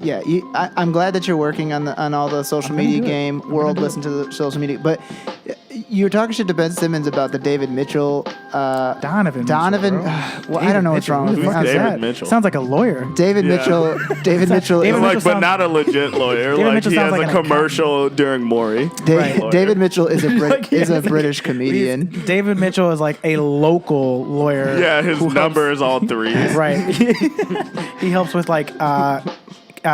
Yeah, I'm glad that you're working on all the social media game. World listen to the social media, but you're talking shit to Ben Simmons about the David Mitchell. Donovan. Well, I don't know what's wrong with me. David Mitchell? Sounds like a lawyer. David Mitchell. David Mitchell. David Mitchell but not a legit lawyer. David like Mitchell he has sounds a like an commercial during Maury. David Mitchell is a British comedian. David Mitchell is like a local lawyer. Yeah, his number is all threes. Right. He helps with like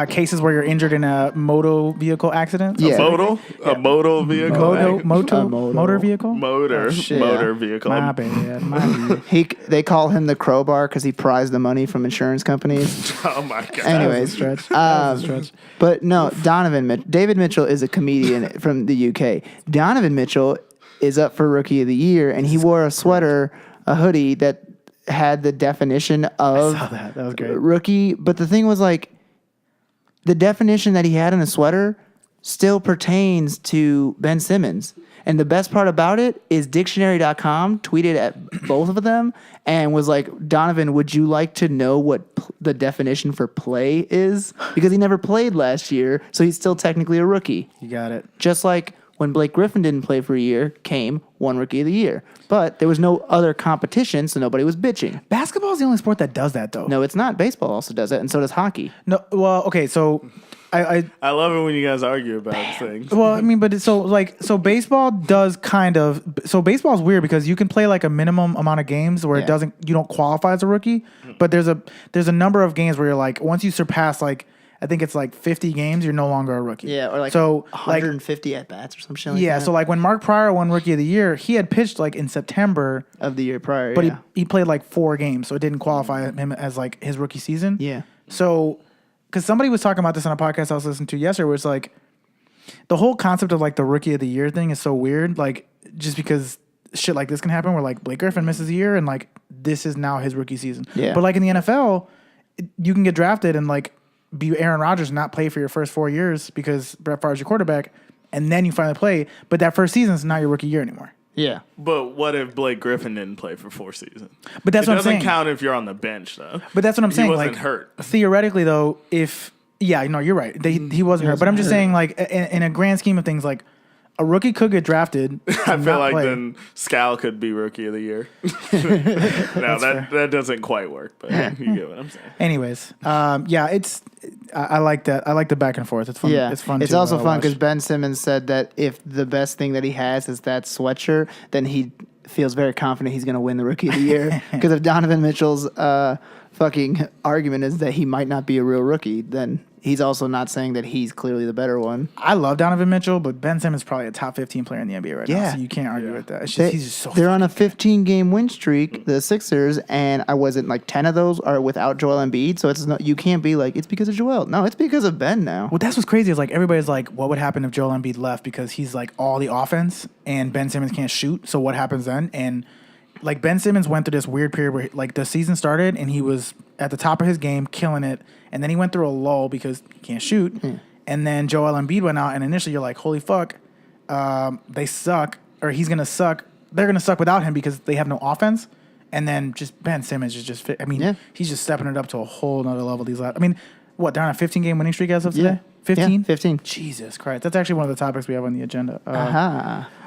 cases where you're injured in a motor vehicle accident. Yeah. A motor vehicle. Motor vehicle. Motor vehicle. My bad. They call him the crowbar because he pries the money from insurance companies. Oh my god. Anyways, stretch. But no, David Mitchell is a comedian from the UK. Donovan Mitchell is up for Rookie of the Year, and he wore a hoodie that had the definition of I saw that. That was great. rookie. But the thing was like, the definition that he had in a sweater still pertains to Ben Simmons. And the best part about it is dictionary.com tweeted at both of them and was like, Donovan, would you like to know what the definition for play is? Because he never played last year, so he's still technically a rookie. You got it. Just like when Blake Griffin didn't play for a year, won Rookie of the Year. But there was no other competition, so nobody was bitching. Basketball is the only sport that does that, though. No, it's not. Baseball also does it, and so does hockey. No, well, okay, so I love it when you guys argue about things. Well, I mean, but so baseball does kind of. So baseball is weird because you can play like a minimum amount of games where you don't qualify as a rookie. But there's a number of games where you're like, once you surpass like, I think it's like 50 games, you're no longer a rookie. Yeah, or like so 150 at bats or some shit like that. Yeah, so like when Mark Pryor won Rookie of the Year, he had pitched like in September of the year prior, but he played like 4 games, so it didn't qualify him as like his rookie season. Yeah. So, because somebody was talking about this on a podcast I was listening to yesterday, where it's like the whole concept of like the Rookie of the Year thing is so weird. Like just because shit like this can happen, where like Blake Griffin misses a year and like this is now his rookie season. Yeah. But like in the NFL, you can get drafted and like be Aaron Rodgers and not play for your first 4 years because Brett Favre's your quarterback, and then you finally play. But that first season is not your rookie year anymore. Yeah. But what if Blake Griffin didn't play for 4 seasons? But that's what I'm saying. It doesn't count if you're on the bench, though. But that's what I'm saying. He wasn't like, hurt. Theoretically, though, you're right. He wasn't hurt. But I'm just saying, like, in a grand scheme of things, like, a rookie could get drafted. I feel like then Scal could be Rookie of the Year. No, that doesn't quite work, but you get what I'm saying. Anyways, I like that. I like the back and forth. It's fun. Yeah, it's fun. It's to, also fun because watch. Ben Simmons said that if the best thing that he has is that sweatshirt, then he feels very confident he's going to win the Rookie of the Year. Because if Donovan Mitchell's fucking argument is that he might not be a real rookie, then he's also not saying that he's clearly the better one. I love Donovan Mitchell, but Ben Simmons is probably a top 15 player in the NBA right now, so you can't argue with that. It's just, he's just so they're on a 15-game win streak, the Sixers, and I wasn't like 10 of those are without Joel Embiid, so it's not, you can't be like, it's because of Joel. No, it's because of Ben now. Well, that's what's crazy is like everybody's like, what would happen if Joel Embiid left because he's like all the offense and Ben Simmons can't shoot, so what happens then? And like Ben Simmons went through this weird period where like the season started and he was at the top of his game, killing it, and then he went through a lull because he can't shoot. And then Joel Embiid went out, and initially you're like, holy fuck, they suck, or he's gonna suck. They're gonna suck without him because they have no offense. And then just Ben Simmons is just fit. I mean, he's just stepping it up to a whole nother level. I mean, what, they're on a 15-game winning streak as of today? 15? Yeah, 15. Jesus Christ. That's actually one of the topics we have on the agenda.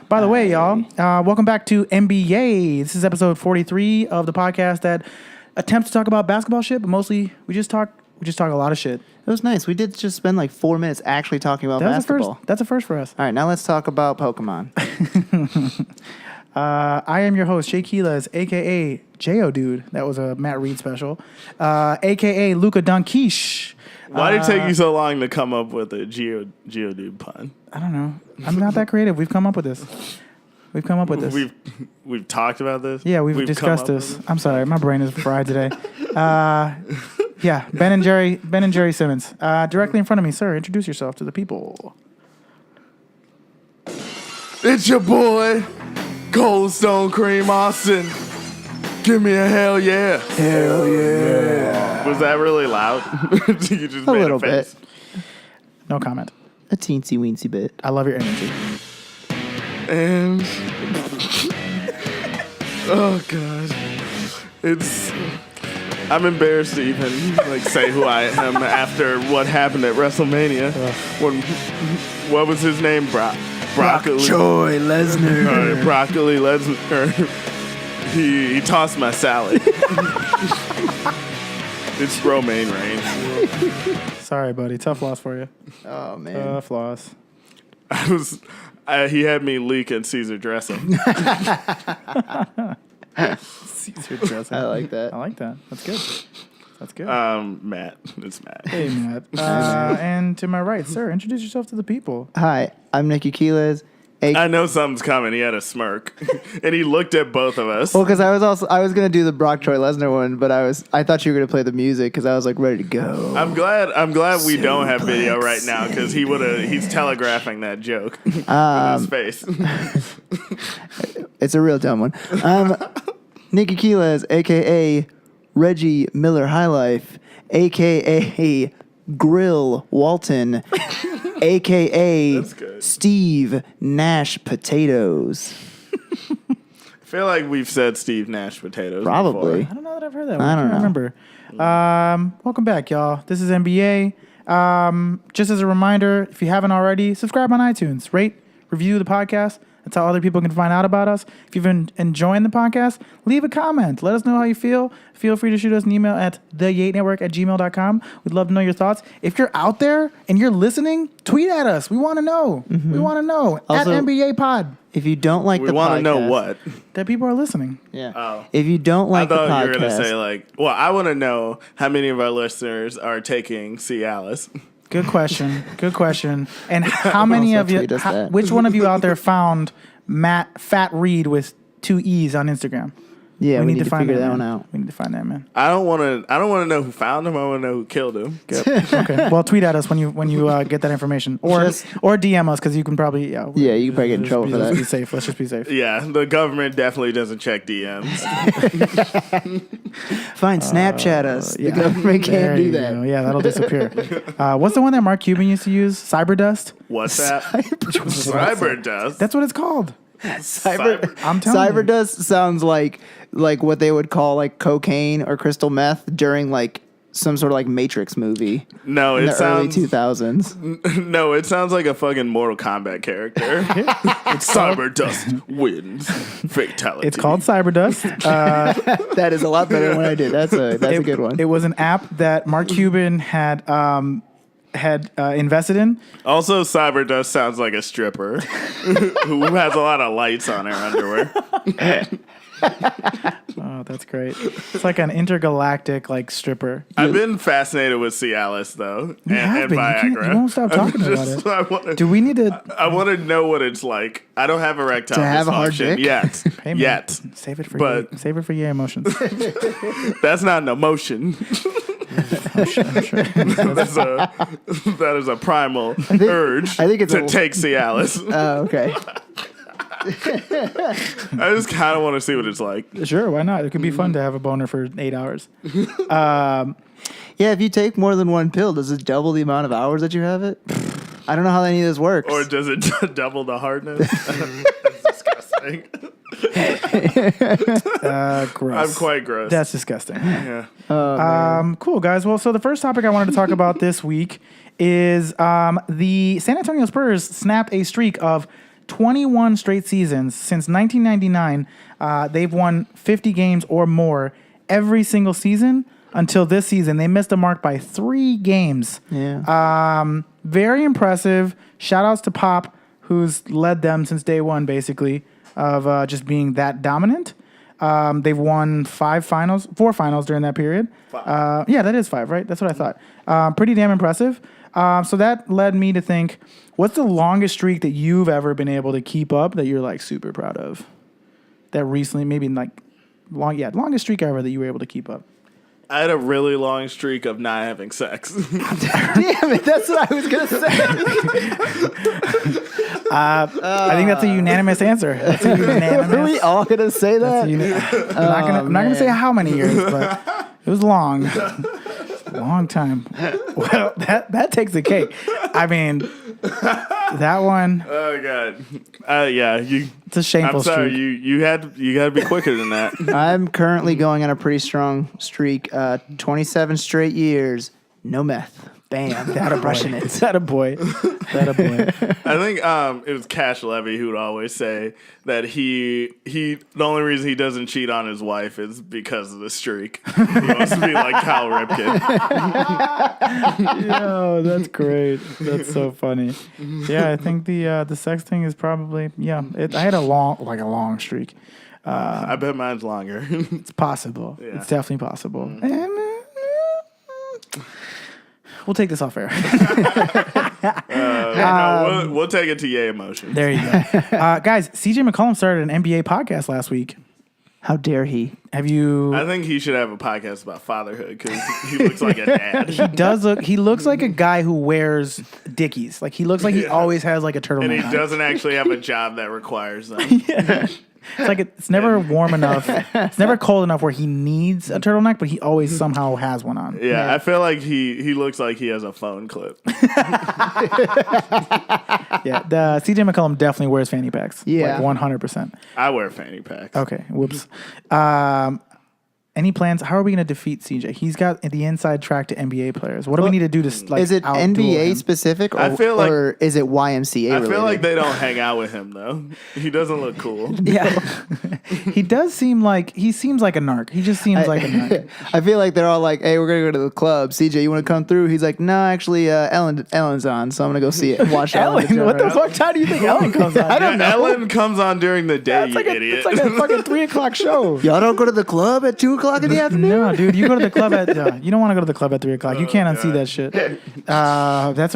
By the way, y'all, welcome back to NBA. This is episode 43 of the podcast that attempts to talk about basketball shit, but mostly we just talk a lot of shit. It was nice. We did just spend like 4 minutes actually talking about basketball. That's a first for us. All right, now let's talk about Pokemon. I am your host, Shay Keelas, a.k.a. J.O. Dude. That was a Matt Reed special. A.k.a. Luka Doncic. Why did it take you so long to come up with a Geodude pun? I don't know. I'm not that creative. We've come up with this. We've talked about this? Yeah, we've discussed this. I'm sorry. My brain is fried today. Yeah, Ben and Jerry Simmons. Directly in front of me, sir. Introduce yourself to the people. It's your boy, Cold Stone Cream Austin. Give me a hell yeah. Hell yeah. Was that really loud? You just A made little face. bit. No comment. A teensy weensy bit. I love your energy. And oh god, it's I'm embarrassed to even say who I am after what happened at WrestleMania. What was his name? Broccoli. Troy Lesnar. Broccoli Lesnar. He tossed my salad. It's Romaine Reigns. Sorry, buddy. Tough loss for you. Oh man. Tough loss. He had me leaking Caesar dressing. Caesar dressing. I like that. I like that. That's good. That's good. Matt. It's Matt. Hey, Matt. And to my right, sir, introduce yourself to the people. Hi, I'm Nicky Quiles. I know something's coming. He had a smirk, and he looked at both of us. Well, because I was gonna do the Brock Troy Lesnar one, but I thought you were gonna play the music because I was ready to go. I'm glad we don't have video right now because he's telegraphing that joke with his face. It's a real dumb one. Nicky Quiles, aka Reggie Miller High Life, aka Grill Walton, aka Steve Nash Potatoes. I feel like we've said Steve Nash Potatoes Probably. before. I don't know that I've heard that one. I don't know. remember. Welcome back, y'all. This is NBA. Just as a reminder, if you haven't already, subscribe on iTunes. Rate, review the podcast. That's how other people can find out about us. If you've been enjoying the podcast, leave a comment. Let us know how you feel. Feel free to shoot us an email at theyatenetwork@gmail.com. We'd love to know your thoughts. If you're out there and you're listening, tweet at us. We want to know. Mm-hmm. We want to know. Also, at NBA Pod. If you don't like We the podcast, want to know what. That people are listening. Yeah. Oh. If you don't like I the thought you were podcast, going to say I want to know how many of our listeners are taking Cialis. Good question. Good question. And how many Also of you, tweet us that. which one of you out there found Matt Fat Reed with 2 E's on Instagram? yeah, we need to find figure that man. one out. We need to find that, man. I don't want to know who found him. I want to know who killed him. Okay. Well, tweet at us when you get that information, or DM us because you can probably Yeah, you can probably get in trouble for Let's be that. safe. Let's just be safe. Yeah, the government definitely doesn't check DMs. Fine, Snapchat us. Yeah. The government There can't do you that. go. Yeah, that'll disappear. What's the one that Mark Cuban used to use? Cyberdust. What's that? Cyberdust. That's what it's called. I'm telling you. Cyberdust sounds like what they would call cocaine or crystal meth during some sort of Matrix movie. No, in it the sounds early 2000s. No, it sounds like a fucking Mortal Kombat character. Cyberdust wins fatality. It's called Cyberdust. That is a lot better than what I did. That's a good one. It was an app that Mark Cuban had invested in. Also, Cyberdust sounds like a stripper who has a lot of lights on her underwear. Oh, that's great. It's like an intergalactic stripper. I've been fascinated with Cialis though, and You Viagra. won't stop talking about it. Do we need to I want to know what it's like. I don't have erectile To have a hard dysfunction dick? yet. Hey, man, Yet. save it for But- your emotions? That's not an emotion. I'm sure. That is a primal urge I think it's to a- take Cialis. Oh, okay. I just kind of want to see what it's like. Sure, why not? It could be fun to have a boner for 8 hours. Yeah, if you take more than one pill, does it double the amount of hours that you have it? I don't know how any of this works. Or does it double the hardness? That's disgusting. Gross. I'm quite gross. That's disgusting. yeah. Cool, guys. Well, so the first topic I wanted to talk about this week is the San Antonio Spurs snapped a streak of 21 straight seasons since 1999. They've won 50 games or more every single season until this season. They missed the mark by 3 games. Yeah. Very impressive. Shout outs to Pop, who's led them since day one, basically, of just being that dominant. They've won 4 finals during that period. 5. Yeah, that is 5, right? That's what I thought. Pretty damn impressive. So that led me to think, what's the longest streak that you've ever been able to keep up that you're super proud of? That recently, maybe longest streak ever that you were able to keep up. I had a really long streak of not having sex. Damn it, that's what I was going to say. I think that's a unanimous answer. That's a unanimous. Are we all going to say that? I'm not gonna say how many years, but it was long. Long time. Well, that takes the cake. I mean, That one. Oh god. Yeah. It's a shameful I'm sorry. streak. You got to be quicker than that. I'm currently going on a pretty strong streak. 27 straight years, no meth. Bam, that a brushing it. That a boy. That a boy. I think it was Cash Levy who would always say that the only reason he doesn't cheat on his wife is because of the streak. He wants to be like Kyle Ripken. Yo, that's great. That's so funny. Yeah, I think the sex thing is probably I had a long streak. I bet mine's longer. It's possible. Yeah. It's definitely possible. And, we'll take this off air. No, we'll take it to Yay Emotion. There you go. Guys, CJ McCullom started an NBA podcast last week. How dare he? Have you... I think he should have a podcast about fatherhood because he looks like a dad. He looks like a guy who wears Dickies. Like, he looks like he always has like a turtleneck And he on. doesn't actually have a job that requires them. It's like it's never warm enough. It's never cold enough where he needs a turtleneck, but he always somehow has one on. Yeah, I feel like he looks like he has a phone clip. Yeah, the CJ McCullum definitely wears fanny packs. Yeah. Like 100%. I wear fanny packs. Okay, whoops. Any plans? How are we going to defeat CJ? He's got the inside track to NBA players. What do we need to do to Is it outduel NBA him? specific or, I feel like- or is it YMCA I related? feel like they don't hang out with him though. He doesn't look cool. Yeah, he does seem like a narc. He just seems like a narc. I feel like they're all like, "Hey, we're gonna go to the club. CJ, you want to come through?" He's like, "No, actually, Ellen's on, so I'm gonna go see it. Watch Ellen, what the fuck time do you think Ellen comes on? I don't know. Ellen comes on during the day, you idiot. It's like a fucking 3:00 show. Y'all don't go to the club at 2:00 in the afternoon? No, dude, you go to the club at you don't want to go to the club at 3:00. You can't unsee that shit. That's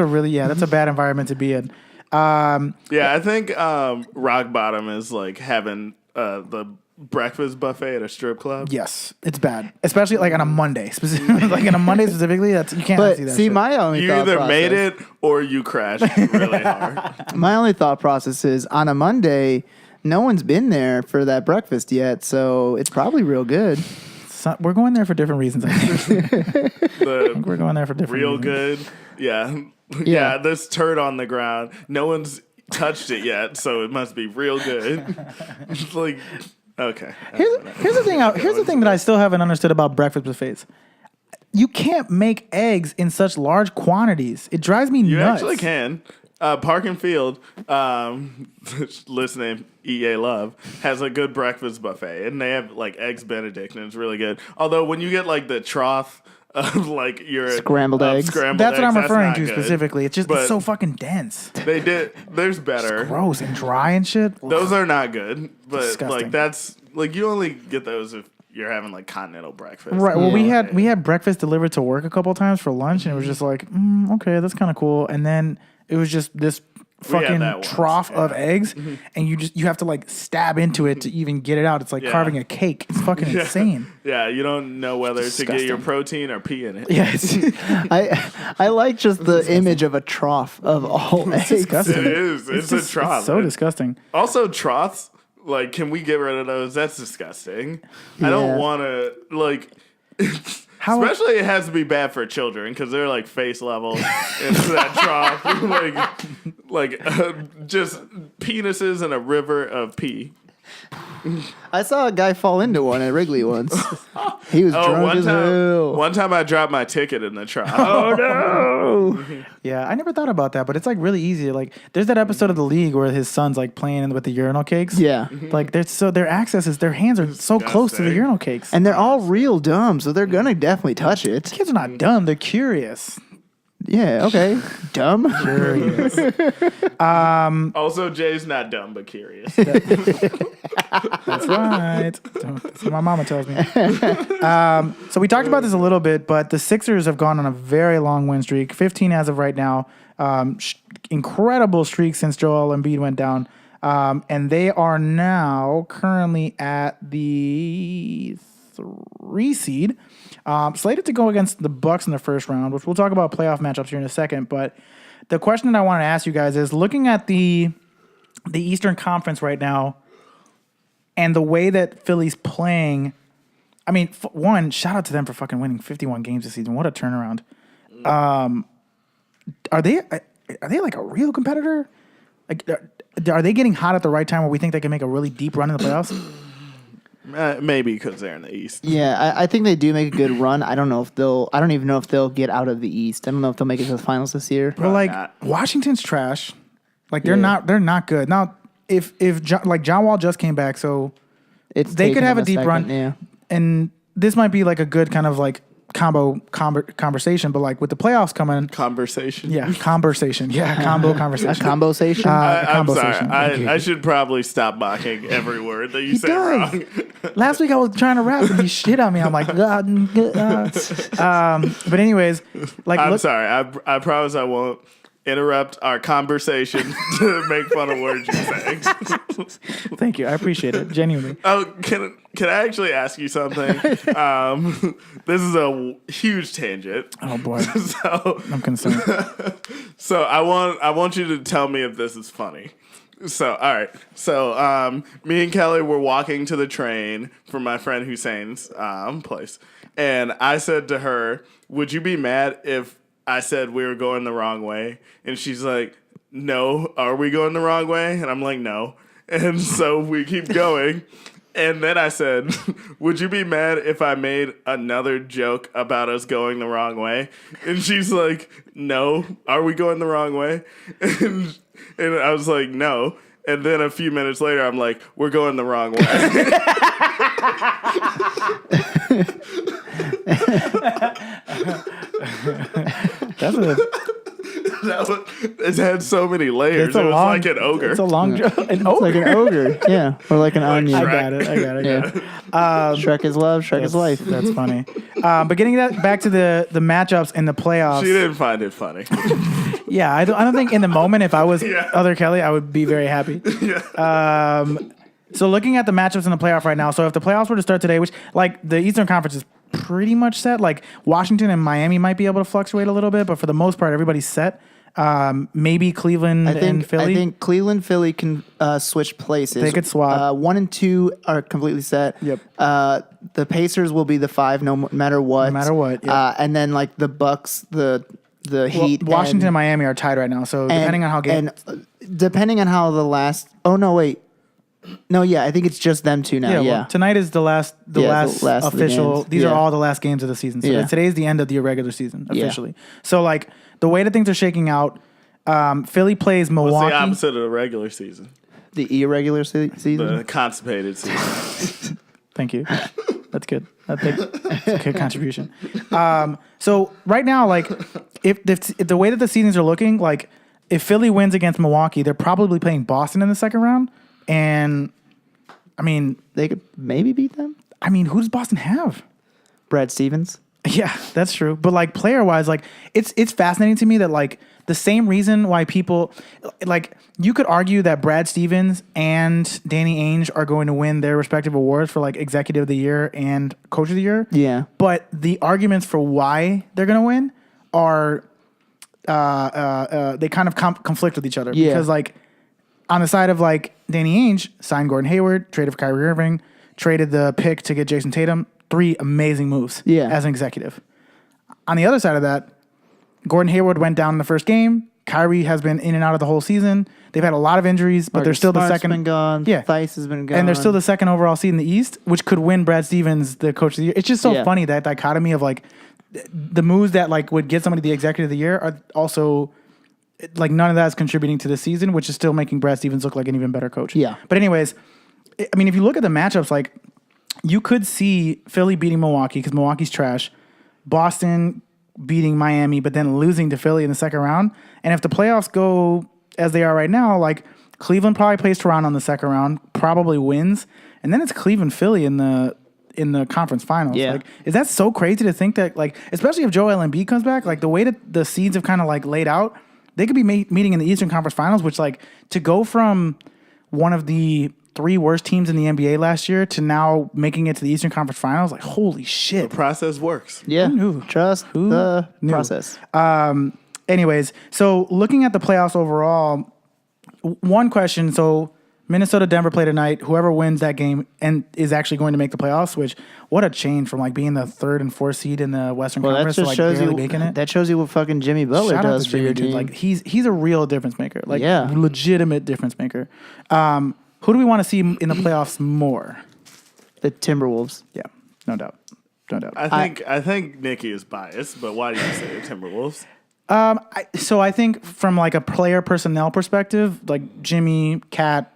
a bad environment to be in. Yeah, I think rock bottom is like having the breakfast buffet at a strip club. Yes, it's bad, especially like on a Monday. Like on a Monday specifically, you can't But unsee that. see, shit. my only You thought either process, made it or you crashed really hard. My only thought process is on a Monday, no one's been there for that breakfast yet, so it's probably real good. We're going there for different reasons. I think. We're going there for different Real reasons. good. Yeah. Yeah, this turd on the ground. No one's touched it yet, so it must be real good. It's like, okay. Here's the thing. Here's the thing that I still haven't understood about breakfast buffets. You can't make eggs in such large quantities. It drives me You nuts. actually can. Park and Field, listening EA Love, has a good breakfast buffet, and they have like eggs Benedict, and it's really good. Although when you get like the trough of like your Scrambled eggs. That's what I'm referring to not good. specifically. It's But so fucking dense. There's better. Gross and dry and shit. Those are not good, but Disgusting. like that's like you only get those if you're having like continental breakfast. Right. Well, we had breakfast delivered to work a couple times for lunch, and it was just like, okay, that's kind of cool. And then it was just this fucking that once, trough of yeah. eggs, and you have to like stab into it to even get it out. It's like carving a cake. It's fucking insane. Yeah, you don't know whether to get your disgusting. protein or pee in it. Yeah, it's I like just the image of a trough of all eggs. disgusting. It is. It's a trough. It's so disgusting. Also, troughs, like, can we get rid of those? That's disgusting. I don't Yeah. want to, like, especially it has to be bad for children because they're, like, face level into that trough. Just penises in a river of pee. I saw a guy fall into one at Wrigley once. He was drunk as hell. One time I dropped my ticket in the trough. Oh no! Yeah, I never thought about that, but it's like really easy. Like, there's that episode of The League where his son's like playing with the urinal cakes. Yeah, Like, their hands are so close to the Disgusting. urinal cakes. and they're all real dumb, so they're gonna definitely touch it. Kids are not dumb; they're curious. Yeah, okay, dumb. Curious. Also, Jay's not dumb but curious. That's right. That's what my mama tells me. So we talked about this a little bit, but the Sixers have gone on a very long win streak, 15 as of right now. Incredible streak since Joel Embiid went down. And they are now currently at the 3 seed, slated to go against the Bucks in the first round, which we'll talk about playoff matchups here in a second. But the question that I want to ask you guys is, looking at the Eastern Conference right now and the way that Philly's playing, I mean, one, shout out to them for fucking winning 51 games this season. What a turnaround. Are they like a real competitor? Like, are they getting hot at the right time where we think they can make a really deep run in the playoffs? Maybe because they're in the East. Yeah, I think they do make a good run. I don't even know if they'll get out of the East. I don't know if they'll make it to the finals this year. But like not. Washington's trash. Like they're not good. Now if John Wall just came back, so they could taken have a them deep second, run. Yeah. And this might be like a good kind of like conversation, but like with the playoffs coming, Conversation. conversation, combo conversation, conversation. I'm sorry. conversation. I should probably stop mocking every word that you say does. wrong. Last week I was trying to rap and he shit on me. I'm like, but anyways, like I'm sorry. I promise I won't interrupt our conversation to make fun of words you're saying. Thank you, I appreciate it genuinely. Oh, can I actually ask you something? This is a huge tangent. Oh boy, So I'm concerned. So I want you to tell me if this is funny. So all right. So me and Kelly were walking to the train from my friend Hussein's place, and I said to her, "Would you be mad if I said we were going the wrong way?" And she's like, "No, are we going the wrong way?" And I'm like, "No." And so we keep going. And then I said, "Would you be mad if I made another joke about us going the wrong way?" And she's like, "No, are we going the wrong way?" And I was like, "No." And then a few minutes later, I'm like, "We're going the wrong way." It's had so many layers. It's a it was long, like an ogre. It's a long joke. An ogre. Like an ogre, yeah, or like an onion. I got it. Yeah. Shrek is love. Shrek is life. That's funny. But getting back to the matchups in the playoffs. She didn't find it funny. Yeah, I don't think in the moment, if I was Yeah. other Kelly, I would be very happy. So looking at the matchups in the playoff right now, so if the playoffs were to start today, which like the Eastern Conference is pretty much set, like Washington and Miami might be able to fluctuate a little bit, but for the most part, everybody's set. Maybe Cleveland and Philly. I think Cleveland, Philly can switch places. They could swap. 1 and 2 are completely set. Yep. The Pacers will be the 5 no matter what. No matter what, yep. And then like the Bucks, the Heat, Washington and Miami are tied right now. So depending on how depending on how the last. Oh no, wait. No, yeah, I think it's just them two now. Yeah. Well, tonight is the last of the official. games. These Yeah. are all the last games of the season. So Yeah. today's the end of the regular season officially. Yeah. So like the way that things are shaking out, Philly plays Milwaukee. What's the opposite of the regular season? The irregular season. The constipated season. Thank you. That's good. That's a good contribution. So right now, like, if the way that the seasons are looking, like, if Philly wins against Milwaukee, they're probably playing Boston in the second round. And, I mean, They could maybe beat them. I mean, who does Boston have? Brad Stevens. Yeah, that's true. But like player wise, like it's fascinating to me that like the same reason why people like you could argue that Brad Stevens and Danny Ainge are going to win their respective awards for like executive of the year and coach of the year. Yeah. But the arguments for why they're going to win are they kind of conflict with each other. Yeah. Because like on the side of like Danny Ainge signed Gordon Hayward, traded for Kyrie Irving, traded the pick to get Jason Tatum. 3 amazing moves as an executive. On the other side of that, Gordon Hayward went down in the first game. Kyrie has been in and out of the whole season. They've had a lot of injuries, but they're still the second. Been gone. Yeah. Theis has been gone. And they're still the second overall seed in the East, which could win Brad Stevens the coach of the year. It's just so funny, that dichotomy of like the moves that like would get somebody the executive of the year are also like none of that is contributing to the season, which is still making Brad Stevens look like an even better coach. Yeah. But anyways, I mean, if you look at the matchups, like you could see Philly beating Milwaukee because Milwaukee's trash, Boston beating Miami, but then losing to Philly in the second round. And if the playoffs go as they are right now, like Cleveland probably plays Toronto in the second round, probably wins, and then it's Cleveland Philly in the conference finals. Yeah. Like, is that so crazy to think that, like, especially if Joel Embiid comes back, like the way that the seeds have kind of like laid out, they could be meeting in the Eastern Conference Finals, which like to go from one of the 3 worst teams in the NBA last year to now making it to the Eastern Conference Finals, like holy shit. The process works. Yeah. Who knew? Trust the process. Anyways, so looking at the playoffs overall, one question. So Minnesota Denver play tonight. Whoever wins that game and is actually going to make the playoffs. Which what a change from like being the 3rd and 4th seed in the Western Well, that Conference to just like shows barely you making it. that shows you what fucking Jimmy Butler Shout out does to for your Jimmy, dude. team. Like he's a real difference maker. Like Yeah. legitimate difference maker. Who do we want to see in the playoffs more? The Timberwolves. Yeah, no doubt. No doubt. I think Nicky is biased, but why do you say the Timberwolves? So I think from like a player personnel perspective, like Jimmy, Cat,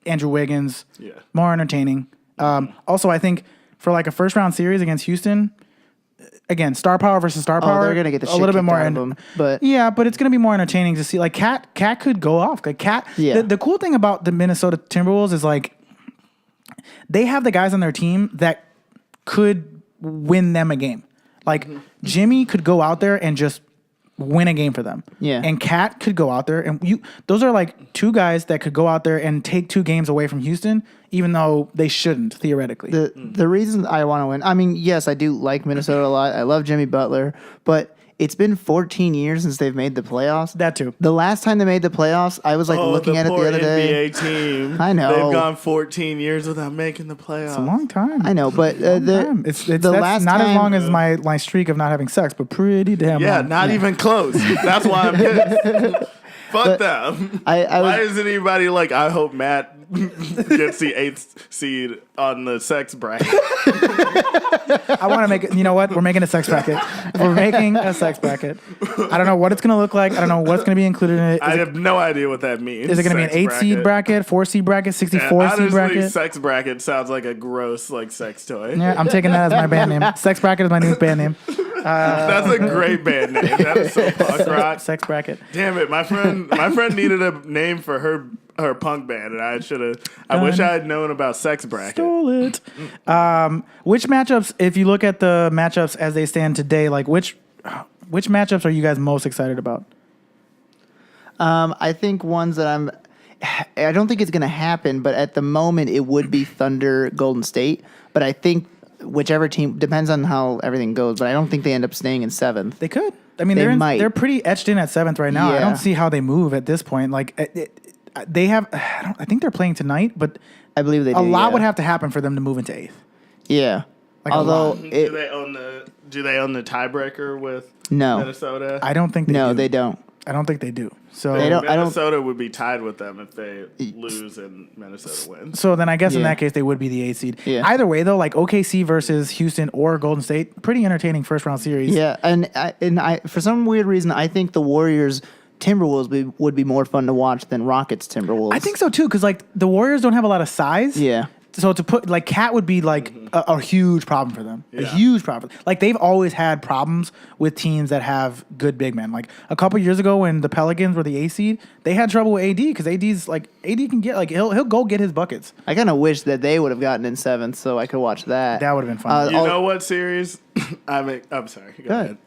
Andrew Wiggins, Yeah. more entertaining. Also, I think for like a first round series against Houston, again, star power versus star power. They're gonna get the a shit little bit kicked more out of them, but yeah, but it's gonna be more entertaining to see. Like Cat could go off. Like Cat. Yeah. The cool thing about the Minnesota Timberwolves is like they have the guys on their team that could win them a game. Like Jimmy could go out there and just win a game for them. Yeah. And Cat could go out there and those are like two guys that could go out there and take 2 games away from Houston, even though they shouldn't theoretically. the reason I want to win, I mean, yes, I do like Minnesota a lot. I love Jimmy Butler, but it's been 14 years since they've made the playoffs. That too. The last time they made the playoffs, I was like looking at it the poor other day. NBA team. I know. They've gone 14 years without making the playoffs. It's a long time. I know, but It's the that's last not time, as long as my streak of not having sex, but pretty damn Yeah, long. not even close. That's why I'm pissed. Fuck them. I Why was, isn't anybody like, I hope Matt gets the 8th seed on the sex bracket? I want to make it. You know what? We're making a sex bracket. We're making a sex bracket. I don't know what it's going to look like. I don't know what's going to be included in it. I have no idea what that means. Is it going to be an 8 seed bracket, 4 seed bracket, 64 seed Honestly, bracket? sex bracket sounds like a gross like sex toy. Yeah, I'm taking that as my band name. Sex bracket is my new band name. That's a great band name. That is so punk rock. Sex bracket. Damn it, my friend needed a name for her punk band, and I wish I had known about sex bracket. Stole it. Which matchups, if you look at the matchups as they stand today, like which matchups are you guys most excited about? I think ones that I don't think it's going to happen, but at the moment it would be Thunder Golden State. But I think whichever team, depends on how everything goes, but I don't think they end up staying in 7th. They could. I mean, Might. they're pretty etched in at 7th right now. I Yeah. don't see how they move at this point. Like they have, I think they're playing tonight, but I believe they do. a lot yeah. would have to happen for them to move into 8th. Yeah. Like a Although lot. Do they own the tiebreaker with No. Minnesota? I don't think they do. they don't. I don't think they do. So They don't- I don't- Minnesota would be tied with them if they lose and Minnesota wins. So then I guess in Yeah. that case they would be the 8th seed. Yeah. Either way though, like OKC versus Houston or Golden State, pretty entertaining first round series. Yeah, and I for some weird reason I think the Warriors Timberwolves would be more fun to watch than Rockets Timberwolves. I think so too, because like the Warriors don't have a lot of size. Yeah. So to put like Cat would be like a huge problem for them. A Yeah. huge problem. Like they've always had problems with teams that have good big men. Like a couple years ago when the Pelicans were the A seed, they had trouble with AD because AD's like AD can get like he'll go get his buckets. I kind of wish that they would have gotten in 7th so I could watch that. That would have been fun. You know what series? I'm sorry. Go ahead.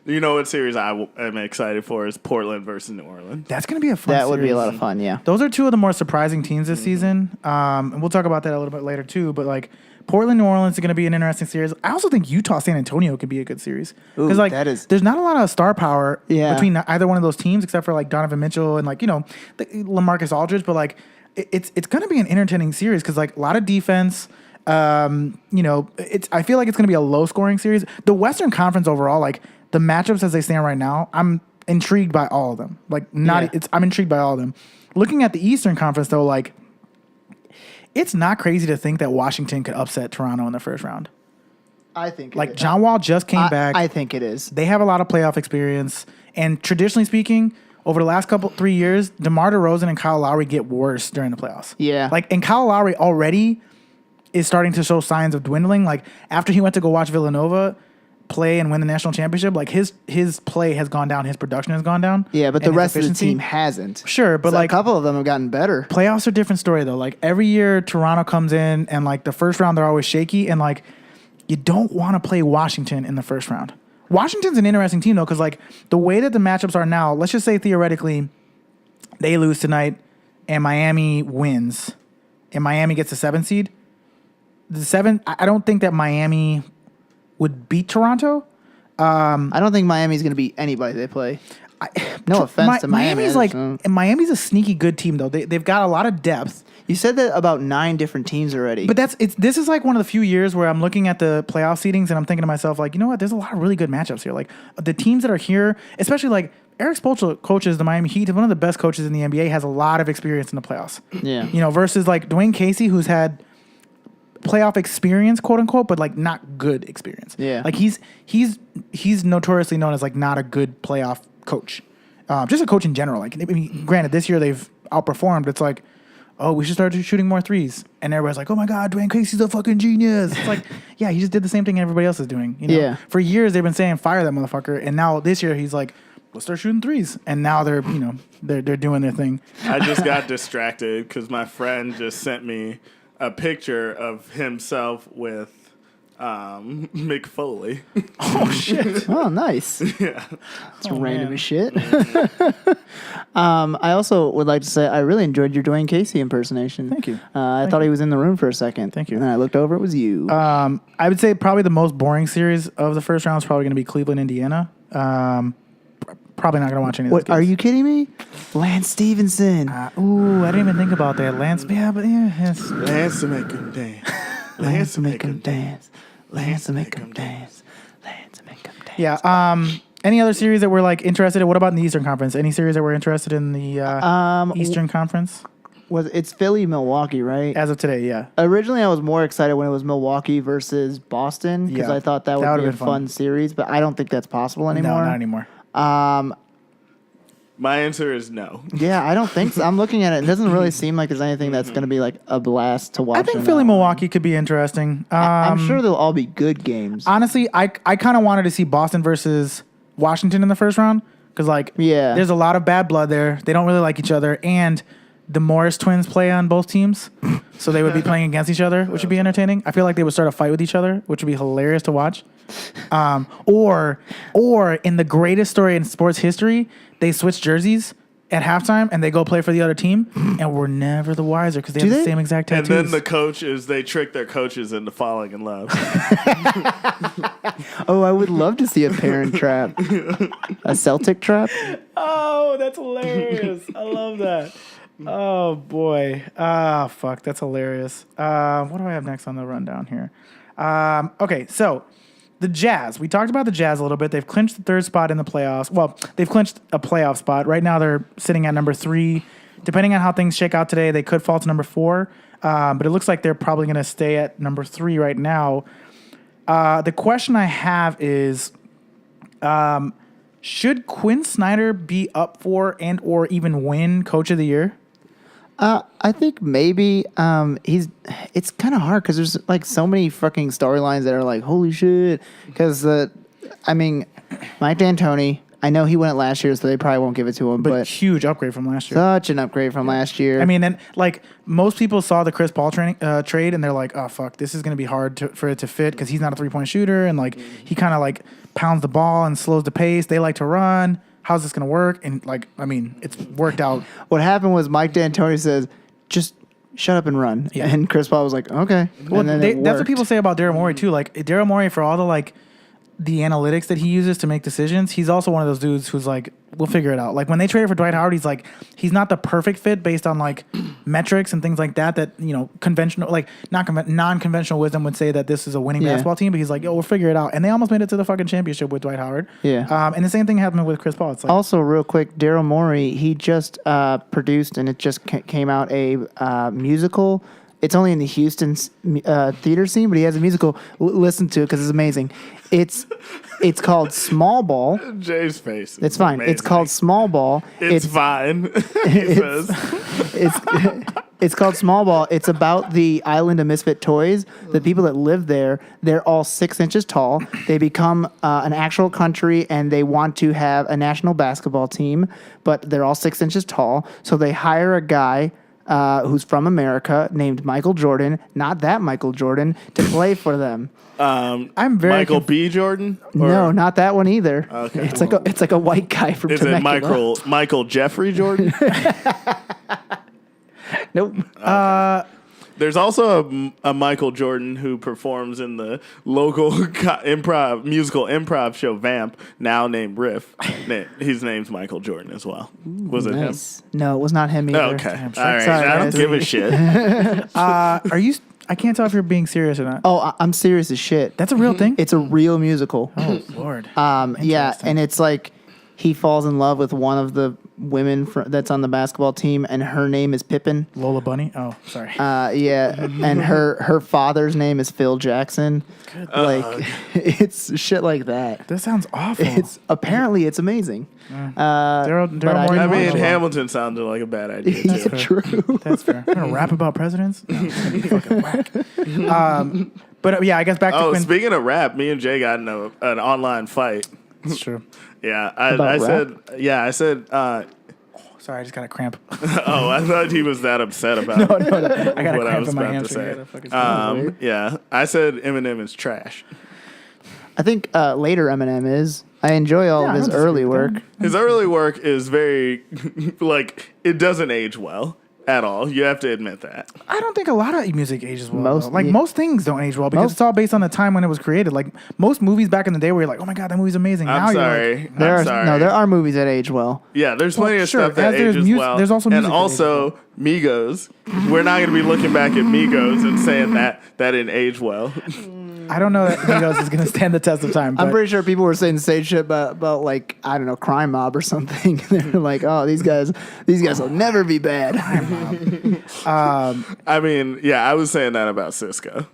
You know what series I am excited for is Portland versus New Orleans. That's gonna be a fun. That would be a series. lot of fun, yeah. Those are two of the more surprising teams this season. And we'll talk about that a little bit later too. But like Portland, New Orleans is going to be an interesting series. I also think Utah, San Antonio could be a good series Ooh, like that is- there's not a lot of star power Yeah. between either one of those teams except for like Donovan Mitchell and like LaMarcus Aldridge. But like it's going to be an entertaining series because like a lot of defense. I feel like it's going to be a low scoring series. The Western Conference overall, like the matchups as they stand right now, I'm intrigued by all of them. Like I'm intrigued by all of them. Looking at the Eastern Conference though, like it's not crazy to think that Washington could upset Toronto in the first round. I think Like John Wall just came back. I think it is. They have a lot of playoff experience, and traditionally speaking, over the last 3 years, DeMar DeRozan and Kyle Lowry get worse during the playoffs. Yeah. and Kyle Lowry already is starting to show signs of dwindling. Like after he went to go watch Villanova play and win the national championship, like his play has gone down, his production has gone down. Yeah, but and the his rest of the efficiency- team hasn't. Sure, but So like a couple of them have gotten better. playoffs are a different story though. Like every year Toronto comes in and like the first round they're always shaky, and like you don't want to play Washington in the first round. Washington's an interesting team though, because like the way that the matchups are now, let's just say theoretically they lose tonight and Miami wins and Miami gets a 7 seed. I don't think that Miami would beat Toronto. I don't think Miami's going to beat anybody they play. No offense to Miami. Miami's Miami's a sneaky good team though. They've got a lot of depth. You said that about 9 different teams already. But this is like one of the few years where I'm looking at the playoff seedings and I'm thinking to myself, like, you know what? There's a lot of really good matchups here. Like the teams that are here, especially like Eric Spoelstra coaches the Miami Heat, one of the best coaches in the NBA, has a lot of experience in the playoffs. Yeah. You know, versus like Dwayne Casey, who's had playoff experience, quote unquote, but like not good experience. Yeah. Like he's notoriously known as like not a good playoff coach. Just a coach in general. Like, I mean, granted, this year they've outperformed. It's like, oh, we should start shooting more threes. And everybody's like, oh my God, Dwayne Casey's a fucking genius. It's like, yeah, he just did the same thing everybody else is doing. You know? Yeah. For years they've been saying fire that motherfucker, and now this year he's like, let's start shooting threes. And now they're doing their thing. I just got distracted because my friend just sent me a picture of himself with Mick Foley. Oh shit. Oh, nice. Yeah. It's random as shit. I also would like to say I really enjoyed your Dwayne Casey impersonation. Thank you. I thought he was in the room for a second. Thank you. And then I looked over, it was you. I would say probably the most boring series of the first round is probably going to be Cleveland, Indiana. Probably not going to watch any of those What, are games. you kidding me? Lance Stevenson. I didn't even think about that. Lance, yes. Lance to make him dance. Lance to make him dance. Lance to make him dance. Lance to make him dance. Yeah. Any other series that we're like interested in? What about in the Eastern Conference? Any series that we're interested in the Eastern Conference? It's Philly, Milwaukee, right? As of today, yeah. Originally, I was more excited when it was Milwaukee versus Boston because Yeah. I thought that would That be a would've been fun fun. series, but I don't think that's possible anymore. No, not anymore. My answer is no. Yeah, I don't think so. I'm looking at it. It doesn't really seem like there's anything that's going to be like a blast to watch. I think in Philly, that one. Milwaukee could be interesting. I'm sure they'll all be good games. Honestly, I kind of wanted to see Boston versus Washington in the first round because, like, Yeah. there's a lot of bad blood there. They don't really like each other, and the Morris twins play on both teams, so they would be playing against each other, which would be entertaining. I feel like they would start a fight with each other, which would be hilarious to watch. Or in the greatest story in sports history, they switch jerseys at halftime and they go play for the other team, and we're never the wiser because they have the same exact And tattoos. then they trick their coaches into falling in love. Oh, I would love to see a parent trap. A Celtic trap? Oh, that's hilarious. I love that. Oh, boy. Ah, fuck. That's hilarious. What do I have next on the rundown here? Okay, so the Jazz. We talked about the Jazz a little bit. They've clinched the third spot in the playoffs. Well, they've clinched a playoff spot. Right now they're sitting at number 3. Depending on how things shake out today, they could fall to number 4. But it looks like they're probably going to stay at number 3 right now. The question I have is, should Quinn Snyder be up for and or even win Coach of the Year? I think maybe it's kind of hard because there's like so many fucking storylines that are like, holy shit. Because, Mike D'Antoni, I know he won it last year, so they probably won't give it to him. But Huge upgrade from last year. such an upgrade from last year. I mean, and like most people saw the Chris Paul trade, and they're like, "Oh fuck, this is gonna be hard for it to fit because he's not a 3-point shooter, and like he kind of like pounds the ball and slows the pace. They like to run. How's this gonna work?" And like, I mean, it's worked out. What happened was Mike D'Antoni says, just shut up and run. Yeah. And Chris Paul was like, okay. Well, and then that's what worked. people say about Daryl Morey too. Like Daryl Morey, for all the like the analytics that he uses to make decisions, he's also one of those dudes who's like, we'll figure it out. Like when they traded for Dwight Howard, he's like, he's not the perfect fit based on like metrics and things like that. That, you know, conventional, like non-conventional wisdom would say that this is a winning basketball team. But he's like, yo, we'll figure it out. And they almost made it to the fucking championship with Dwight Howard. Yeah. And the same thing happened with Chris Paul. It's like, Also, real quick, Daryl Morey, he just produced, and it just came out, a musical. It's only in the Houston theater scene, but he has a musical. Listen to it because it's amazing. It's called Small Ball. Jay's face. It's fine. Amazing. It's called Small Ball. It's fine. He says. It's called Small Ball. It's about the island of misfit toys. The people that live there, they're all 6 inches tall. They become an actual country, and they want to have a national basketball team, but they're all 6 inches tall. So they hire a guy who's from America named Michael Jordan, not that Michael Jordan, to play for them. I'm very Michael B. Jordan? Or No, not that one either. Okay. It's like a white guy from is Temecula. it Michael Jeffrey Jordan? Nope. There's also a Michael Jordan who performs in the local musical improv show Vamp, now named Riff. His name's Michael Jordan as well. Was it Nice. No, it was not him either. him? Okay. All right. Sorry, I don't guys. give a shit. Are you? I can't tell if you're being serious or not. Oh, I'm serious as shit. That's a real thing. It's a real musical. Oh Lord. Yeah, and it's like he falls in love with one of the women that's on the basketball team, and her name is Pippen. Lola Bunny. Oh, sorry. Yeah, and her father's name is Phil Jackson. Like, it's shit like that. That sounds awful. Apparently it's amazing. There are but more. I mean, than Hamilton sounded like a bad idea too. Yeah, true. That's fair. I'm gonna rap about presidents. No, it's gonna be fucking whack. But yeah, I guess back to Oh, Quinn. speaking of rap, me and Jay got in an online fight. That's true. Yeah, About I rap? said. Sorry, I just got a cramp. Oh, I thought he was that upset about No, I got a what I cramp was in my about to hamstring. say. Yeah, I said Eminem is trash. I think later Eminem is. I enjoy all Yeah, of I his don't disagree early with work. that. His early work is very it doesn't age well at all. You have to admit that. I don't think a lot of music ages well. Most- Though. Like yeah. most things don't age well because Most- it's all based on the time when it was created. Like most movies back in the day where you're like, oh my god, that movie's amazing. Now I'm you're sorry. like, I'm sorry. There are movies that age well. Yeah, there's plenty of sure, stuff that as there's ages well. there's also music and that ages also Migos. We're not going to be looking back at Migos and saying that didn't age well. I don't know that Migos is going to stand the test of time. I'm but- pretty sure people were saying the same shit about like, I don't know, Crime Mob or something. They're like, oh, these guys will never be bad. I mean, yeah, I was saying that about Cisco.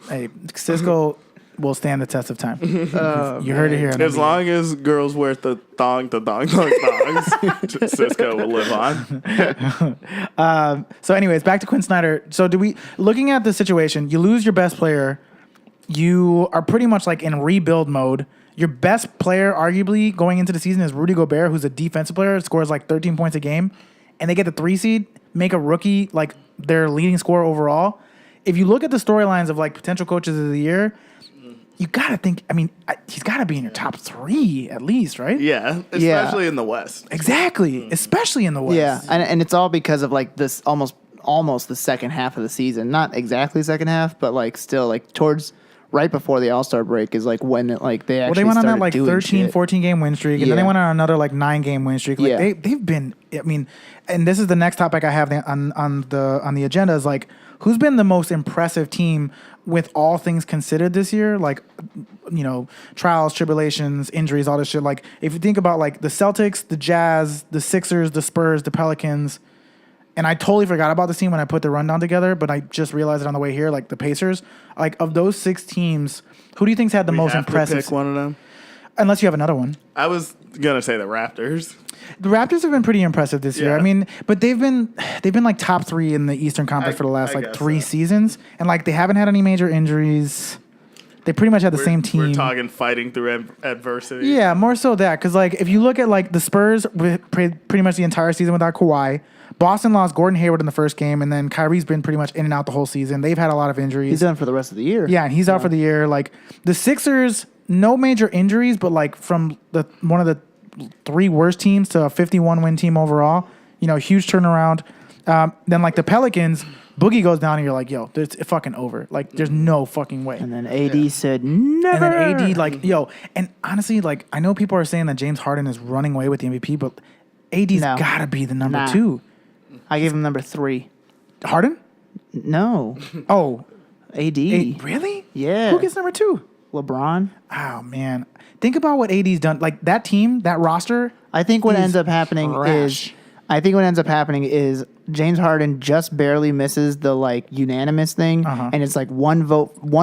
Hey, Cisco will stand the test of time. You heard it here. on As the long as girls wear the thongs, Cisco will live on. So, anyways, back to Quinn Snyder. So, looking at the situation, you lose your best player. You are pretty much like in rebuild mode. Your best player, arguably, going into the season is Rudy Gobert, who's a defensive player, scores like 13 points a game, and they get the 3 seed, make a rookie like their leading scorer overall. If you look at the storylines of like potential coaches of the year, you gotta think. I mean, he's gotta be in your top 3 at least, right? Yeah, especially in the West. Exactly, especially in the West. Yeah, and it's all because of like this almost the second half of the season. Not exactly second half, but like still like towards right before the All-Star break is like when it, like they actually Well, they went on that started like doing 13, shit. 14 game win streak, and then they Yeah. went on another like 9 game win streak. Like Yeah. they've been. I mean, and this is the next topic I have on the agenda is like who's been the most impressive team with all things considered this year, like trials, tribulations, injuries, all this shit. Like if you think about like the Celtics, the Jazz, the Sixers, the Spurs, the Pelicans. And I totally forgot about this team when I put the rundown together, but I just realized it on the way here. Like the Pacers, like of those 6 teams, who do you think's had the most impressive? Pick one of them. Unless you have another one. I was gonna say the Raptors. The Raptors have been pretty impressive this year. Yeah. I mean, but they've been like top 3 in the Eastern Conference for the last I like guess 3 so. seasons, and like they haven't had any major injuries. They pretty much had the same team. We're talking fighting through adversity. Yeah, more so that because like if you look at like the Spurs pretty much the entire season without Kawhi. Boston lost Gordon Hayward in the first game, and then Kyrie's been pretty much in and out the whole season. They've had a lot of injuries. He's done for the rest of the year. Yeah, and he's out for the year. Like the Sixers, no major injuries, but like from one of the 3 worst teams to a 51-win team overall. Huge turnaround. Then like the Pelicans, Boogie goes down, and you're like, yo, it's fucking over. Like there's no fucking way. And then AD said never. And then AD, like, yo, and honestly, like, I know people are saying that James Harden is running away with the MVP, but AD's No. gotta be the number Nah. 2. I gave him number 3. Harden? No, Oh, AD. really? Yeah. Who gets number 2? LeBron. Oh man, think about what AD's done. Like that team, that roster. I think what He's ends up happening trash. is James Harden just barely misses the like unanimous thing, and it's like 1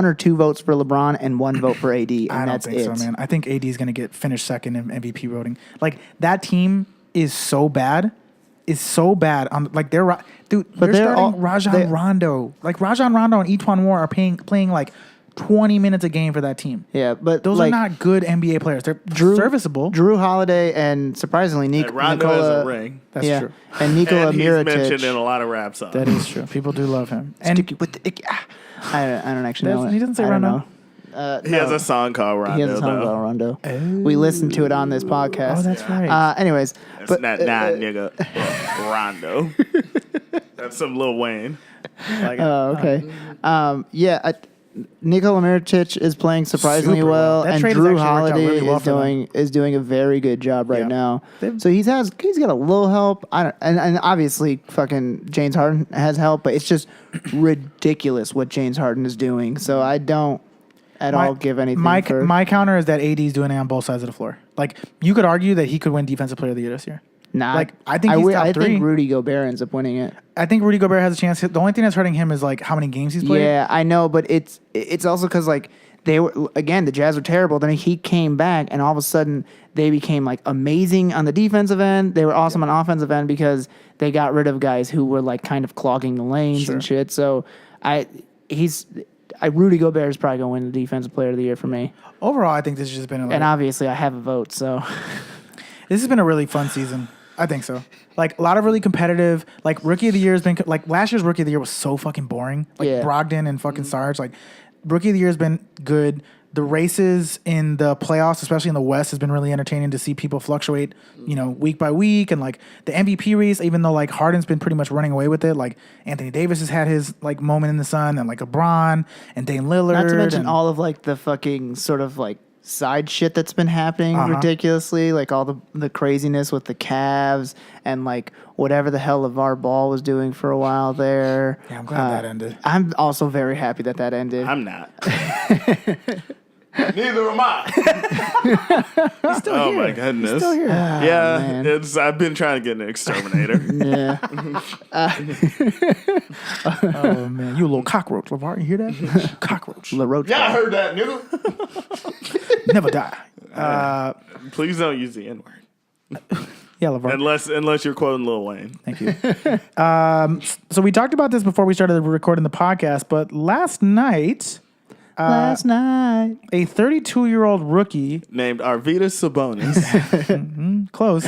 or 2 votes for LeBron and 1 vote for AD, and I don't that's think it. so, man. I think AD's gonna get finished second in MVP voting. Like that team is so bad. On like they're dude, But they're they're starting all- Rajon they- Rondo. Like Rajon Rondo and Etuan Moore are playing like 20 minutes a game for that team. Yeah, but Those like, are not good NBA players. They're serviceable. Drew Holiday and surprisingly Rondo has a ring. That's true. And Nikola And he's mentioned in Mirotic. a lot of rap songs. That is true. People do love him. And Sticky with the icky. I don't actually know. He doesn't say I don't Rondo? know. He has a song called Rondo. He has a song though. about Rondo. We listened to it on this podcast. Oh, that's right. Anyways, It's but not nigga. Rondo. That's some Lil Wayne. Like, Oh, okay. Nikola Mirotic is playing surprisingly Super well. well, That and trade has Drew actually worked out Holiday really well is doing a very good job right Yeah. now. They've- So he's got a little help. And obviously fucking James Harden has help, but it's just ridiculous what James Harden is doing. So I don't at all give anything. My counter is that AD is doing it on both sides of the floor. Like you could argue that he could win Defensive Player of the Year this year. Nah, Like, I think he's top I three. think Rudy Gobert ends up winning it. I think Rudy Gobert has a chance. The only thing that's hurting him is like how many games he's played. Yeah, I know, but it's also because like they were again the Jazz were terrible. Then he came back, and all of a sudden they became like amazing on the defensive end. They were awesome on offensive end because they got rid of guys who were like kind of clogging the lanes and shit. So Rudy Gobert is probably gonna win the Defensive Player of the Year for me. Overall, I think this has just been And obviously I have a vote. So this has been a really fun season. I think so. Like a lot of really competitive. Like Rookie of the Year has been like last year's Rookie of the Year was so fucking boring. Like Yeah. Brogdon and fucking Sarge. Like Rookie of the Year has been good. The races in the playoffs, especially in the West, has been really entertaining to see people fluctuate, week by week. And like the MVP race, even though like Harden's been pretty much running away with it, like Anthony Davis has had his like moment in the sun, and like LeBron and Dame Lillard. not to mention and, all of like the fucking sort of like side shit that's been happening ridiculously, like all the craziness with the Cavs and like whatever the hell LeVar Ball was doing for a while there. Yeah, I'm glad that ended. I'm also very happy that ended. I'm not. Neither am I. He's still Oh here. my goodness. He's still here. Yeah, man. I've been trying to get an exterminator. Yeah. Oh man, you a little cockroach, LeVar. You hear that? Cockroach. LaRoche. Yeah, I heard that, nigga. Never die. Please don't use the N word Yeah, LeVar. unless you're quoting Lil Wayne. Thank you. So we talked about this before we started recording the podcast, but last night, Last night. a 32-year-old rookie, Named Arvydas Sabonis. close,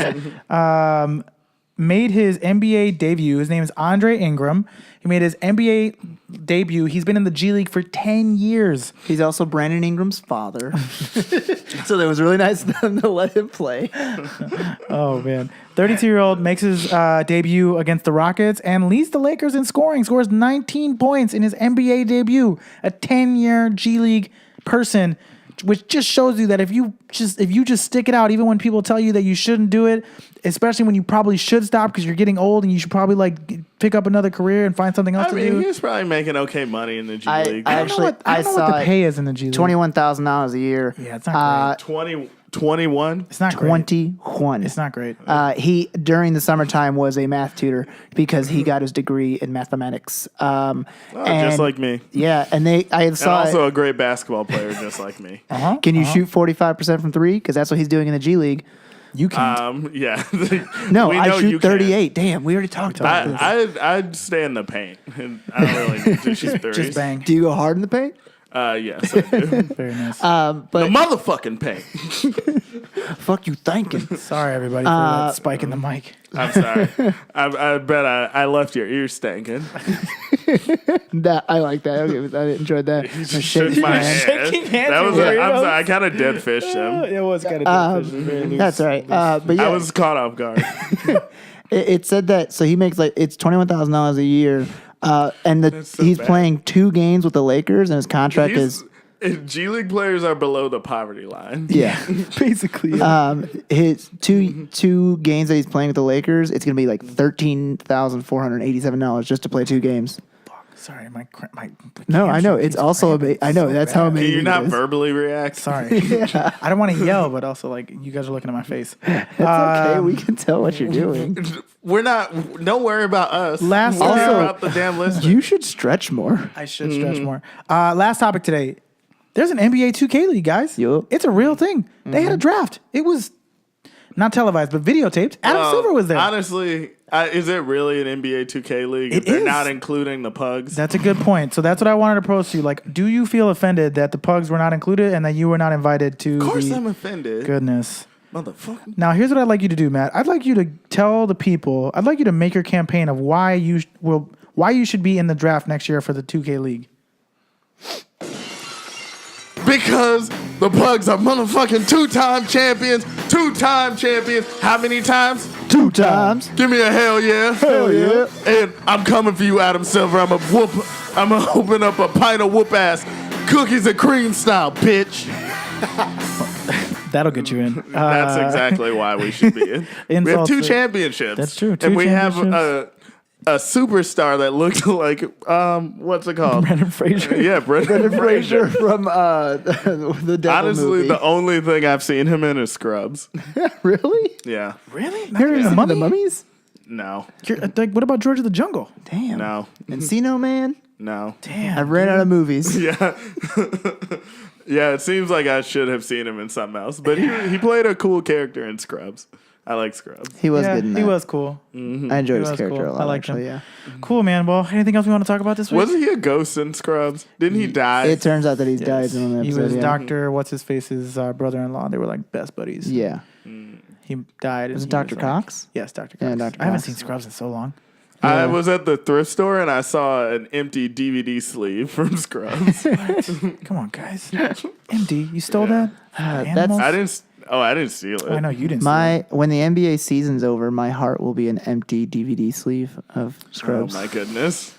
made his NBA debut. His name is Andre Ingram. He made his NBA debut. He's been in the G League for 10 years. He's also Brandon Ingram's father. So it was really nice of them to let him play. Oh, man. 32-year-old makes his debut against the Rockets and leads the Lakers in scoring. Scores 19 points in his NBA debut. A 10-year G League person, which just shows you that if you just stick it out, even when people tell you that you shouldn't do it, especially when you probably should stop because you're getting old and you should probably like pick up another career and find something else I to mean, do. he's probably making okay money in the G I League. actually- I don't know what saw the it. pay is in the G League. $21,000 a year. Yeah, it's not great. 21. It's not great. 21. It's not great. He during the summertime was a math tutor because he got his degree in mathematics. Just like me. Yeah, and I And saw. also a great basketball player just like me. Can you shoot 45% from three? Because that's what he's doing in the G League. You can't. Yeah. No, We I know you shoot can. 38. Damn, we already talked about this. I'd stay in the paint. I don't really need to shoot threes. Just bang. Do you go hard in the paint? Yes, I do. Very nice. But The motherfucking paint. fuck you thinking? Sorry, everybody, for that spike in the mic. I'm sorry. I bet I left your ears stinking. I like that. Okay, I enjoyed that. You just shook my hand. Shaking hands That was with I'm weirdos. sorry. I kind of dead fished him. It was kind of That's all right. But yeah, I was caught off guard. it said that. So he makes like it's $21,000 a year, and so he's bad. playing 2 games with the Lakers, and his contract is. G League players are below the poverty line. Yeah, basically. his two games that he's playing with the Lakers, it's gonna be like $13,487 just to play 2 games. Sorry, my No, I know it's also I know that's how Can amazing. you not it is. verbally react? Sorry. I don't want to yell, but also like you guys are looking at my face. It's okay. We can tell what you're doing. We're not. Don't worry about us. Last- worry Also, about the damn listener. You should stretch more. I should stretch more. Last topic today. There's an NBA 2K League, guys. Yup. It's a real thing. They had a draft. It was not televised, but videotaped. Adam Silver was there. Honestly, is it really an NBA 2K league? It If they're is. not including the pugs. That's a good point. So that's what I wanted to pose to you. Like, do you feel offended that the pugs were not included and that you were not invited to Of course, the I'm offended. goodness? Motherfucker. Now, here's what I'd like you to do, Matt. I'd like you to tell the people. I'd like you to make your campaign of why you should be in the draft next year for the 2K League. Because the pugs are motherfucking 2-time champions. 2-time champions. How many times? 2 times. Give me a hell yeah. Hell yeah. And I'm coming for you, Adam Silver. I'm gonna open up a pint of whoop ass cookies and cream style, bitch. That'll get you in. That's exactly why we should be in. We have 2 championships. That's true. 2 and we have championships. a superstar that looked like what's it called? Brendan Fraser. Yeah, Brendan Fraser. from the Devil Honestly, movie. the only thing I've seen him in is Scrubs. Really? Yeah. Really? You're The Mummy? the Mummies? No. Like, what about George of the Jungle? Damn. No. Encino Man? No. Damn. I've ran out of movies. Yeah. Yeah, it seems like I should have seen him in something else. But he played a cool character in Scrubs. I like Scrubs. He was good in that. He was cool. I enjoyed He his was character cool. a lot. I liked actually, him. yeah. Cool, man. Well, anything else we want to talk about this week? Wasn't he a ghost in Scrubs? Didn't he die? It turns out that he's died in an He episode. was yeah. Dr. What's-his-face's brother-in-law. They were like best buddies. Yeah. He died. Was it and he Dr. like- Cox? Yes, Dr. Cox. Yeah, Dr. I haven't Cox. seen Scrubs in so long. I was at the thrift store and I saw an empty DVD sleeve from Scrubs. Come on, guys. MD, you stole that? that's- I didn't steal it. I know you didn't. When the NBA season's over, my heart will be an empty DVD sleeve of Oh Scrubs. my goodness.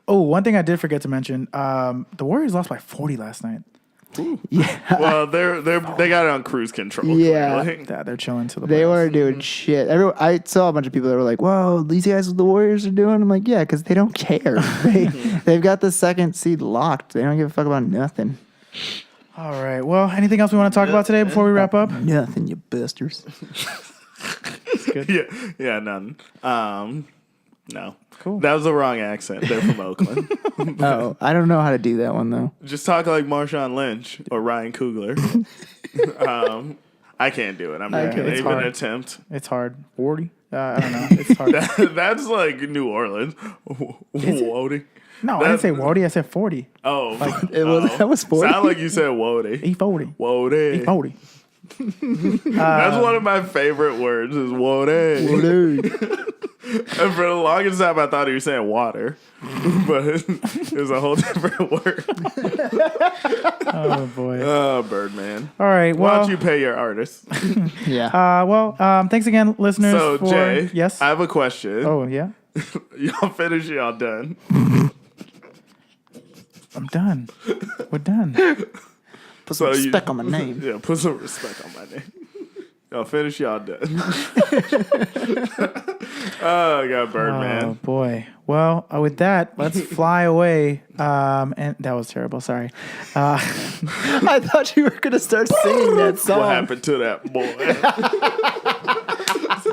Oh, one thing I did forget to mention: the Warriors lost by 40 last night. Yeah. Well, they got it on cruise control. Yeah. Clearly. Yeah, they're chilling to the. They playoffs. were doing shit. I saw a bunch of people that were like, "Whoa, these guys, the Warriors are doing." I'm like, "Yeah, because they don't care. They've got the 2nd seed locked. They don't give a fuck about nothing. All right. Well, anything else we want to talk about today before we wrap up? Nothing, you busters." Yeah, none. No. Cool. That was the wrong accent. They're from Oakland. Oh, I don't know how to do that one though. Just talk like Marshawn Lynch or Ryan Coogler. I can't do it. I'm not Okay. going to It's even hard. attempt. It's hard. 40. I don't know. It's hard. That's like New Orleans. Wody. No, I didn't say Wody. I said 40. Oh. That was 40. Sound like you said Wody. E40. Wody. E40. That's one of my favorite words is Wody. And for the longest time, I thought he was saying water, but it was a whole different word. Oh boy. Oh, Birdman. All right. Why Well. don't you pay your artists? Yeah. Thanks again, listeners. So, for, Jay, Yes. I have a question. Oh yeah. Y'all finished, y'all done. I'm done. We're done. Put some So you- respect on my name. Yeah, put some respect on my name. Y'all finished, y'all done. Oh, I got Birdman. Oh boy. Well, with that, let's fly away. And that was terrible. Sorry. I thought you were gonna start singing that song. What happened to that boy?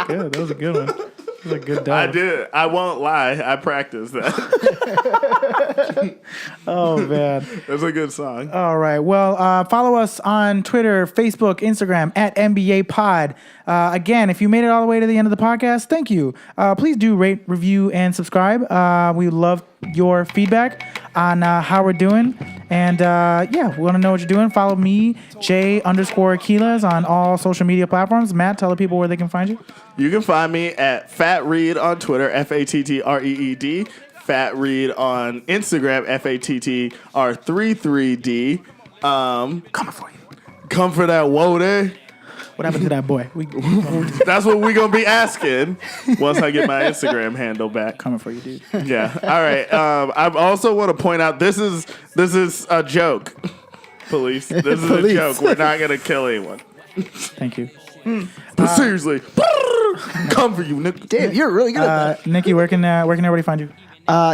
Good. That was a good one. That was a good I dub. did. I won't lie. I practiced that. Oh man. That's a good song. All right. Well, follow us on Twitter, Facebook, Instagram at NBA Pod. Again, if you made it all the way to the end of the podcast, thank you. Please do rate, review, and subscribe. We love your feedback on how we're doing. And we want to know what you're doing. Follow me, J_Aquiles, on all social media platforms. Matt, tell the people where they can find you. You can find me at Fat Reed on Twitter, FATTREED. Fat Reed on Instagram, FATTR33D. Coming for you. Come for that Wody. What happened to that boy? We That's what we're going to be asking once I get my Instagram handle back. coming for you, dude. Yeah. All right. I also want to point out this is a joke. Police. This is Police. a joke. We're not going to kill anyone. Thank you. But seriously, come for you, Nick. Damn, you're really good at that. Nikki, where can everybody find you?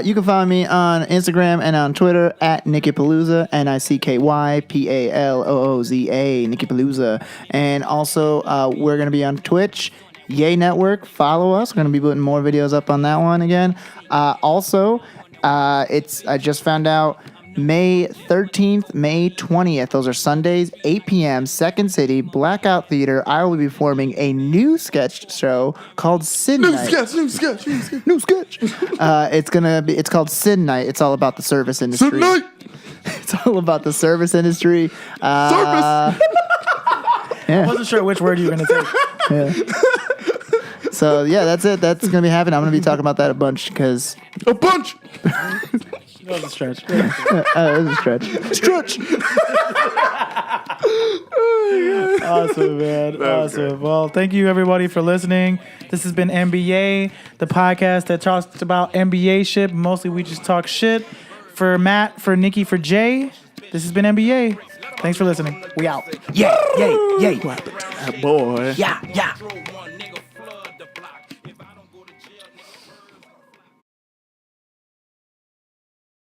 You can find me on Instagram and on Twitter at NickyPalooza, NICKYPALOOZA, NickyPalooza. And also, we're going to be on Twitch, Yay Network. Follow us. We're going to be putting more videos up on that one again. I just found out May 13th, May 20th. Those are Sundays, 8 p.m., Second City, Blackout Theater. I will be performing a new sketch show called Sin New Night. sketch. New sketch. It's called Sin Night. It's all about the service industry. Tonight. It's all about the service industry. I wasn't sure which word you were going to take. So yeah, that's it. That's gonna be happening. I'm gonna be talking about that a bunch because A bunch. That was a stretch. it was a stretch. Stretch. Awesome, man. was Awesome. great. Well, thank you everybody for listening. This has been NBA, the podcast that talks about NBA shit. Mostly we just talk shit. For Matt, for Nicky, for Jay, this has been NBA. Thanks for listening. We out. Yay, yay, yay. Boy. Yeah, yeah.